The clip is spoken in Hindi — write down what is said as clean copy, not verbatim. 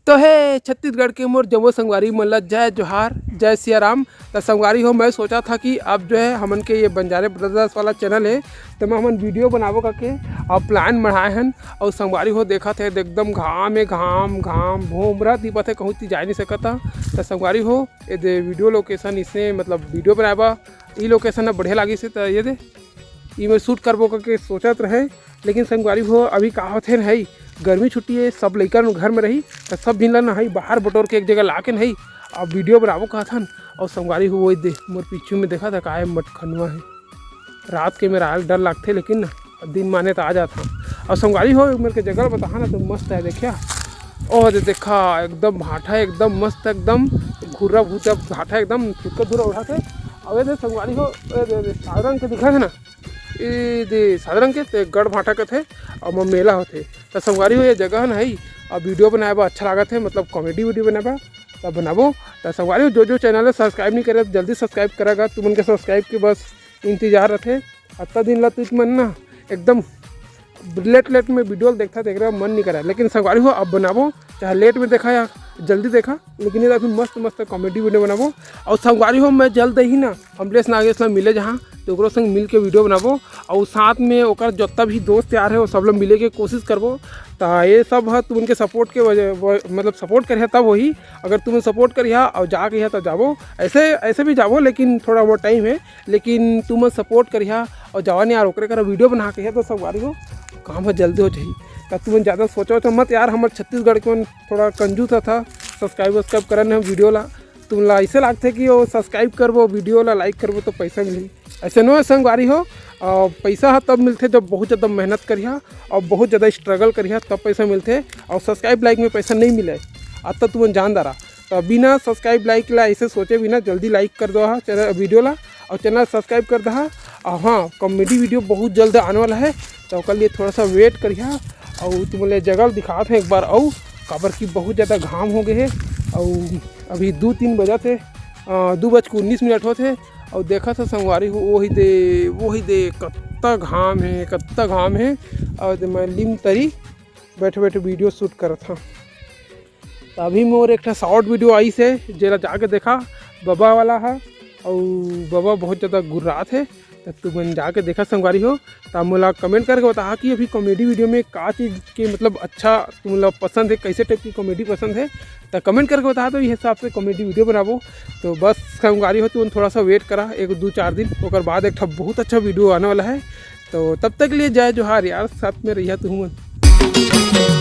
तो है छत्तीसगढ़ के मोर जम्मू संगवारी मन जय जोहार जय सिया राम। तो संगवारी हो मैं सोचा था कि अब जो है हमन के ये बंजारे ब्रदर्स वाला चैनल है तो मैं हमन वीडियो बनाबो करके और प्लान बढ़ाए हन। और संगवारी हो देखा थे एकदम घाम है, घाम घाम भूमरा दीपत है, कहूँ जा नहीं सकता। तो संगवारी हो ये वीडियो लोकेशन इसने मतलब वीडियो बनाबा ये लोकेशन बढ़िया लगी से तो ये दे ये मैं शूट करबो करके सोचत रहे। लेकिन संगवारी हो अभी का होथे न है गर्मी छुट्टी है, सब लइका घर में रही तो सब दिन ला नही बाहर बटोर के एक जगह ला के नहीं अब वीडियो बनाबो कहथन। और संगवारी हो वही दे मोर पीछू में देखा था काय मटखनुआ है, रात के मेरा डर लगते लेकिन दिन माने तो आ जाता। और संगवारी हो मेरे के जगह बता ना तो मस्त है देखिया। और देखा एकदम भाटा एकदम मस्त एकदम घूरा भूचा भाटा एकदम फुटका धूरा उठा के। अब ये संगवारी हो साधारण के दिखा थे ना ये साधारण के गढ़ भाटा के थे और मेला होते। तो संगवारी हो ये जगह ना है और वीडियो बनाए अच्छा लागत है, मतलब कॉमेडी वीडियो बनाबा तब बनाबो। तो संगवारी हो जो चैनल है सब्सक्राइब नहीं करे तो जल्दी सब्सक्राइब करेगा, तुमन के सब्सक्राइब के बस इंतजार रखे। अत्ता दिन ला तुझ मन ना एकदम लेट में वीडियो देखता देख रहा मन नहीं करा। लेकिन संगवारी हो अब बनाबो चाहे लेट में देखा या जल्दी देखा, लेकिन ये अभी मस्त मस्त कॉमेडी वीडियो बनाबो। और संगवारी हो मैं जल्द ही ना अमलेश नागेश ला मिले जहाँ तो ओकरो संग मिल के वीडियो बनाबो और साथ में ओकर जितना भी दोस्त यार है वो सब लोग मिले के कोशिश करबो। तो ये सब है तुम उनके सपोर्ट के वजह मतलब सपोर्ट करिए तब वही, अगर तुम सपोर्ट करिए और जाके तो जाबो ऐसे भी जाबो लेकिन थोड़ा बहुत टाइम है। लेकिन तुम सपोर्ट करिए और जवान यार ओकरे कर वीडियो बना के तो संगवारी हो काम है जल्दी हो जाए। तो तुम ज़्यादा सोचो मत यार, हमारे छत्तीसगढ़ के थोड़ा कंजूस था सब्सक्राइब करने वीडियो ला तुम ला ऐसे लगते कि वो सब्सक्राइब करबो वीडियो ला लाइक करबो तो पैसा मिली, ऐसे नो संगवारी हो। और पैसा है तब मिलते जब बहुत ज़्यादा मेहनत करिए और बहुत ज़्यादा स्ट्रगल करिए तब पैसा मिलते। और सब्सक्राइब लाइक में पैसा नहीं मिले अब तक तुम जान दारा। तो बिना सब्सक्राइब लाइक ला ऐसे सोचे बिना जल्दी लाइक कर दो चैनल वीडियो ला और चैनल सब्सक्राइब कर दहा। और हाँ कॉमेडी वीडियो बहुत जल्द आने वाला है तो उसके लिए थोड़ा सा वेट करिए। और तुम्हें जगह दिखा थे एक बार और काबर की बहुत ज़्यादा घाम हो गए है और अभी 2-3 बजे थे 2:19 होते। और देखा था संगवारी हो वही दे कत्ता घाम है। और मैं लिम तरी बैठे वीडियो शूट कर था। तो अभी मोर एक शॉर्ट वीडियो आई से जेला जाके देखा बाबा वाला है और बाबा बहुत ज़्यादा गुर्रा थे तो तुम जाके देखा संगवारी हो। तो मोला कमेंट करके बता कि अभी कॉमेडी वीडियो में का चीज़ के मतलब अच्छा तुम लोग पसंद है, कैसे टाइप की कॉमेडी पसंद है तो कमेंट करके बता दो, इस हिसाब से कॉमेडी वीडियो बनाबो। तो बस संगवारी हो तुम थोड़ा सा वेट करा 1-2-4 दिन और बाद एक बहुत अच्छा वीडियो आने वाला है। तो तब तक लिए जय जोहार यार, साथ में रहिए तुम।